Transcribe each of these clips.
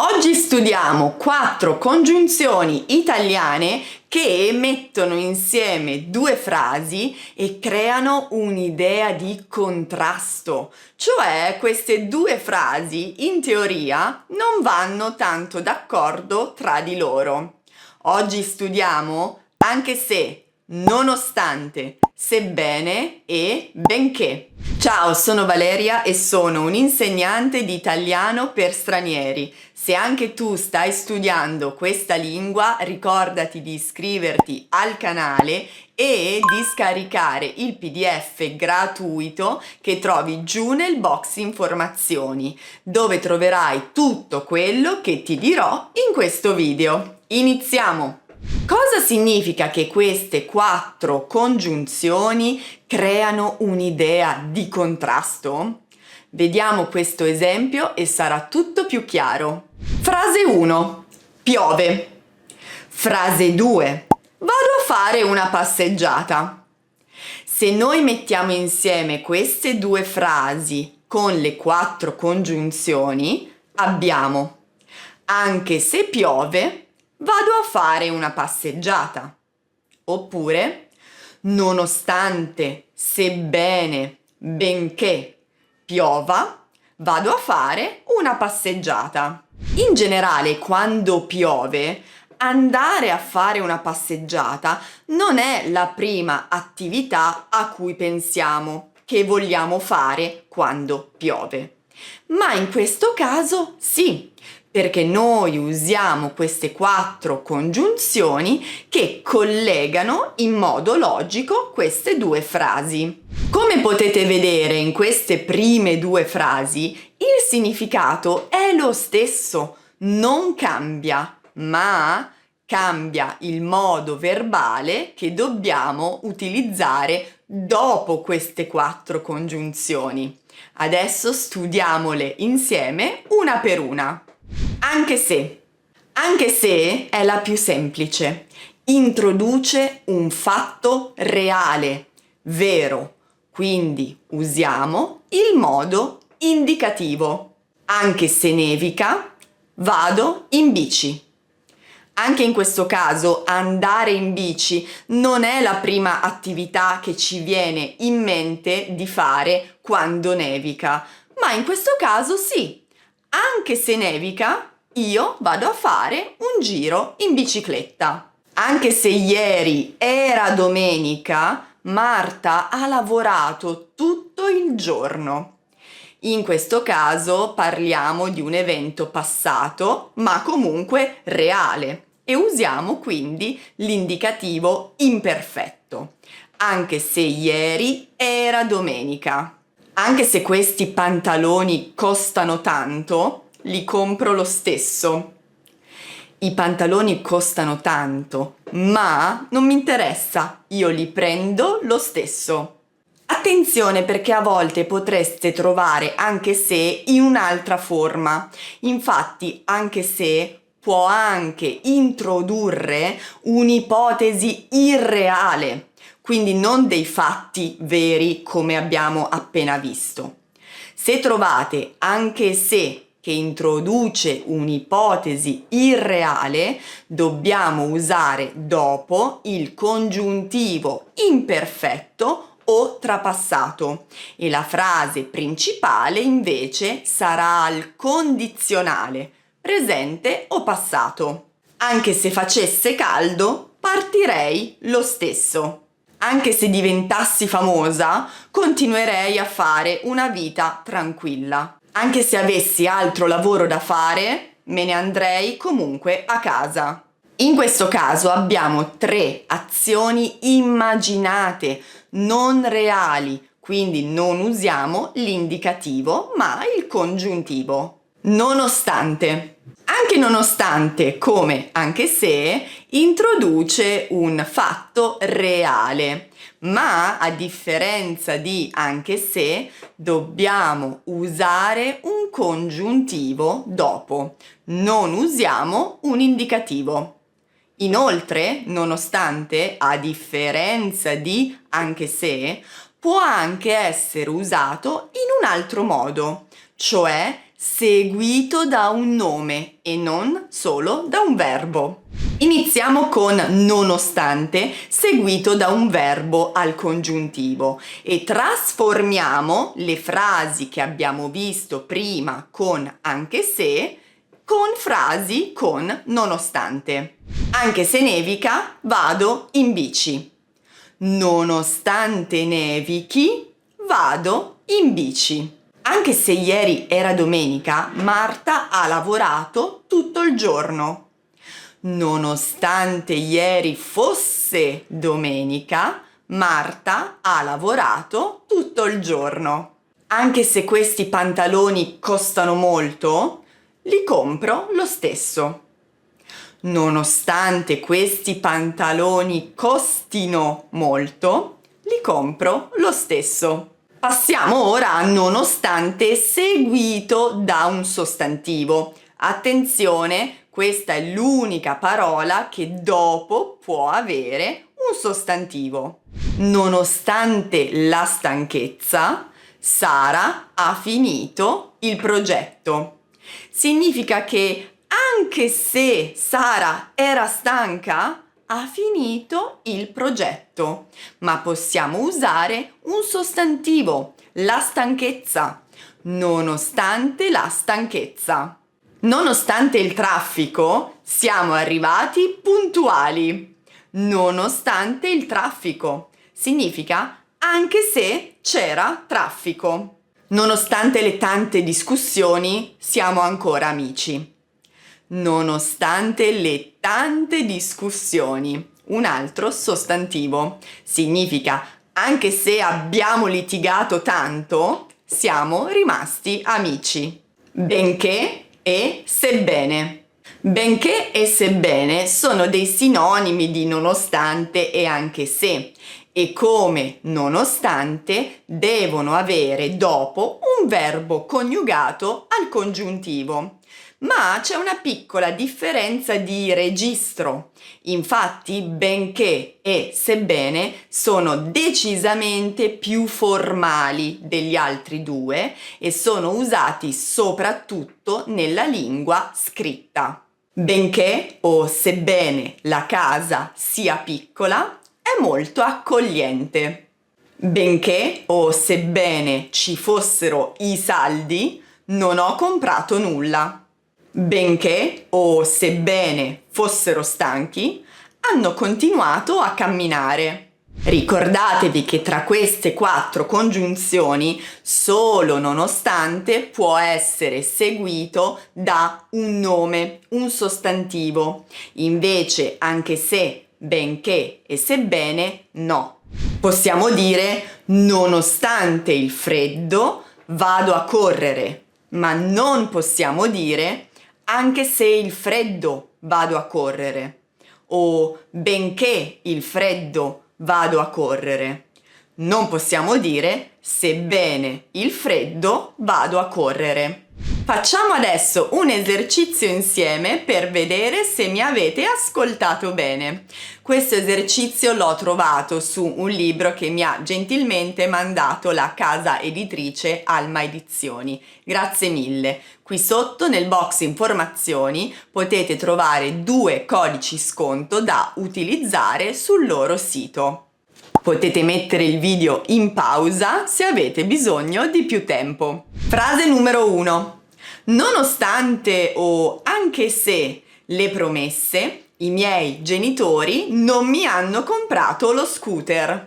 Oggi studiamo 4 congiunzioni italiane che mettono insieme due frasi e creano un'idea di contrasto. Cioè, queste due frasi, in teoria, non vanno tanto d'accordo tra di loro. Oggi studiamo anche se, nonostante, sebbene e benché. Ciao, sono Valeria e sono un'insegnante di italiano per stranieri. Se anche tu stai studiando questa lingua, ricordati di iscriverti al canale e di scaricare il PDF gratuito che trovi giù nel box informazioni, dove troverai tutto quello che ti dirò in questo video. Iniziamo! Cosa significa che queste 4 congiunzioni creano un'idea di contrasto? Vediamo questo esempio e sarà tutto più chiaro. Frase 1. Piove. Frase 2. Vado a fare una passeggiata. Se noi mettiamo insieme queste due frasi con le 4 congiunzioni, abbiamo anche se piove, vado a fare una passeggiata. Oppure, nonostante, sebbene, benché piova, vado a fare una passeggiata. In generale, quando piove, andare a fare una passeggiata non è la prima attività a cui pensiamo che vogliamo fare quando piove. Ma in questo caso sì, perché noi usiamo queste 4 congiunzioni che collegano in modo logico queste due frasi. Come potete vedere in queste prime due frasi, il significato è lo stesso, non cambia, ma cambia il modo verbale che dobbiamo utilizzare dopo queste 4 congiunzioni. Adesso studiamole insieme una per una. Anche se è la più semplice, introduce un fatto reale, vero, quindi usiamo il modo indicativo. Anche se nevica, vado in bici. Anche in questo caso andare in bici non è la prima attività che ci viene in mente di fare quando nevica, ma in questo caso sì. Anche se nevica, io vado a fare un giro in bicicletta. Anche se ieri era domenica, Marta ha lavorato tutto il giorno. In questo caso parliamo di un evento passato, ma comunque reale, e usiamo quindi l'indicativo imperfetto. Anche se ieri era domenica. Anche se questi pantaloni costano tanto, li compro lo stesso. I pantaloni costano tanto, ma non mi interessa, io li prendo lo stesso. Attenzione, perché a volte potreste trovare anche se in un'altra forma. Infatti, anche se può anche introdurre un'ipotesi irreale, quindi non dei fatti veri come abbiamo appena visto. Se trovate anche se che introduce un'ipotesi irreale, dobbiamo usare dopo il congiuntivo imperfetto o trapassato e la frase principale invece sarà al condizionale, presente o passato. Anche se facesse caldo, partirei lo stesso. Anche se diventassi famosa, continuerei a fare una vita tranquilla. Anche se avessi altro lavoro da fare, me ne andrei comunque a casa. In questo caso abbiamo 3 azioni immaginate, non reali, quindi non usiamo l'indicativo, ma il congiuntivo. Nonostante. Anche nonostante, come anche se, introduce un fatto reale, ma a differenza di anche se, dobbiamo usare un congiuntivo dopo, non usiamo un indicativo. Inoltre, nonostante, a differenza di anche se, può anche essere usato in un altro modo, cioè seguito da un nome e non solo da un verbo. Iniziamo con nonostante seguito da un verbo al congiuntivo e trasformiamo le frasi che abbiamo visto prima con anche se con frasi con nonostante. Anche se nevica, vado in bici. Nonostante nevichi, vado in bici. Anche se ieri era domenica, Marta ha lavorato tutto il giorno. Nonostante ieri fosse domenica, Marta ha lavorato tutto il giorno. Anche se questi pantaloni costano molto, li compro lo stesso. Nonostante questi pantaloni costino molto, li compro lo stesso. Passiamo ora a nonostante seguito da un sostantivo. Attenzione, questa è l'unica parola che dopo può avere un sostantivo. Nonostante la stanchezza, Sara ha finito il progetto. Significa che anche se Sara era stanca, ha finito il progetto, ma possiamo usare un sostantivo, la stanchezza, nonostante la stanchezza. Nonostante il traffico, siamo arrivati puntuali. Nonostante il traffico, significa anche se c'era traffico. Nonostante le tante discussioni, siamo ancora amici. Nonostante le tante discussioni, un altro sostantivo, significa anche se abbiamo litigato tanto, siamo rimasti amici. Benché e sebbene. Benché e sebbene sono dei sinonimi di nonostante e anche se, e come nonostante devono avere dopo un verbo coniugato al congiuntivo. Ma c'è una piccola differenza di registro. Infatti, benché e sebbene sono decisamente più formali degli altri due e sono usati soprattutto nella lingua scritta. Benché o sebbene la casa sia piccola, è molto accogliente. Benché o sebbene ci fossero i saldi, non ho comprato nulla. Benché o sebbene fossero stanchi, hanno continuato a camminare. Ricordatevi che tra queste 4 congiunzioni solo nonostante può essere seguito da un nome, un sostantivo. Invece anche se, benché e sebbene no. Possiamo dire nonostante il freddo vado a correre, ma non possiamo dire anche se il freddo vado a correre o benché il freddo vado a correre. Non possiamo dire sebbene il freddo vado a correre. Facciamo adesso un esercizio insieme per vedere se mi avete ascoltato bene. Questo esercizio l'ho trovato su un libro che mi ha gentilmente mandato la casa editrice Alma Edizioni. Grazie mille. Qui sotto nel box informazioni potete trovare 2 codici sconto da utilizzare sul loro sito. Potete mettere il video in pausa se avete bisogno di più tempo. Frase numero 1. Nonostante o anche se le promesse, i miei genitori non mi hanno comprato lo scooter.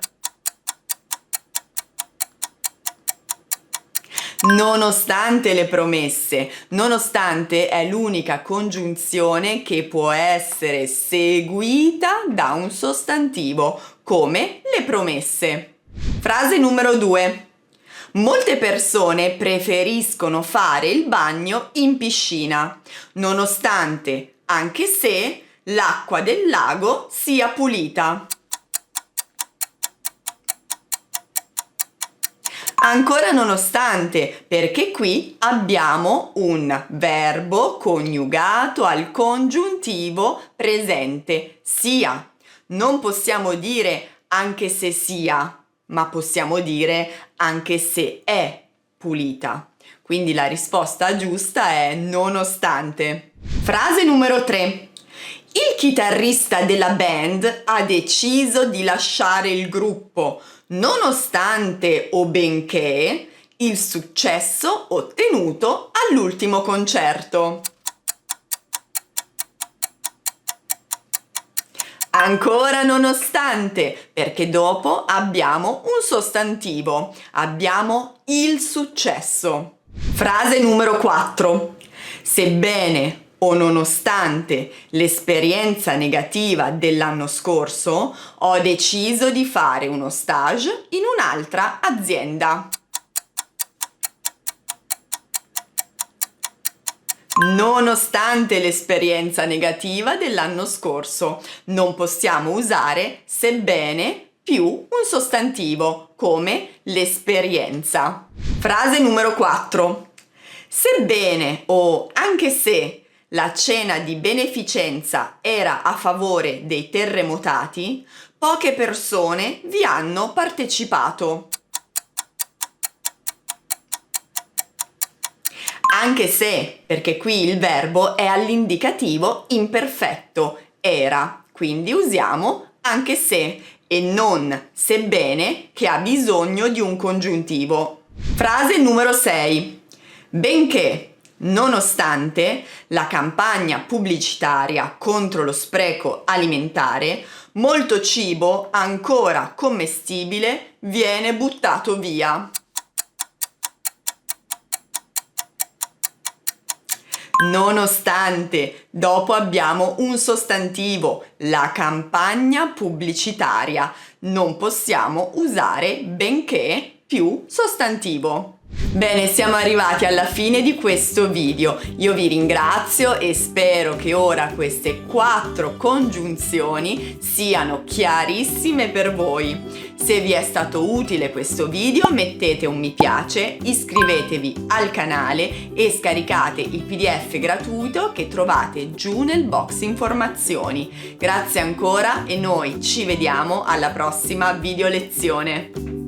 Nonostante le promesse. Nonostante è l'unica congiunzione che può essere seguita da un sostantivo, come le promesse. Frase numero 2. Molte persone preferiscono fare il bagno in piscina, nonostante, anche se, l'acqua del lago sia pulita. Ancora nonostante, perché qui abbiamo un verbo coniugato al congiuntivo presente, sia. Non possiamo dire anche se sia, ma possiamo dire anche se è pulita. Quindi la risposta giusta è nonostante. Frase numero 3. Il chitarrista della band ha deciso di lasciare il gruppo nonostante o benché il successo ottenuto all'ultimo concerto. Ancora nonostante, perché dopo abbiamo un sostantivo, abbiamo il successo. Frase numero 4. Sebbene o nonostante l'esperienza negativa dell'anno scorso, ho deciso di fare uno stage in un'altra azienda. Nonostante l'esperienza negativa dell'anno scorso, non possiamo usare sebbene più un sostantivo, come l'esperienza. Frase numero 4. Sebbene o anche se la cena di beneficenza era a favore dei terremotati, poche persone vi hanno partecipato. Anche se, perché qui il verbo è all'indicativo imperfetto, era, quindi usiamo anche se e non sebbene che ha bisogno di un congiuntivo. Frase numero 6. Benché, nonostante la campagna pubblicitaria contro lo spreco alimentare, molto cibo ancora commestibile viene buttato via. Nonostante, dopo abbiamo un sostantivo, la campagna pubblicitaria. Non possiamo usare benché più sostantivo. Bene, siamo arrivati alla fine di questo video. Io vi ringrazio e spero che ora queste 4 congiunzioni siano chiarissime per voi. Se vi è stato utile questo video mettete un mi piace, iscrivetevi al canale e scaricate il PDF gratuito che trovate giù nel box informazioni. Grazie ancora e noi ci vediamo alla prossima video lezione.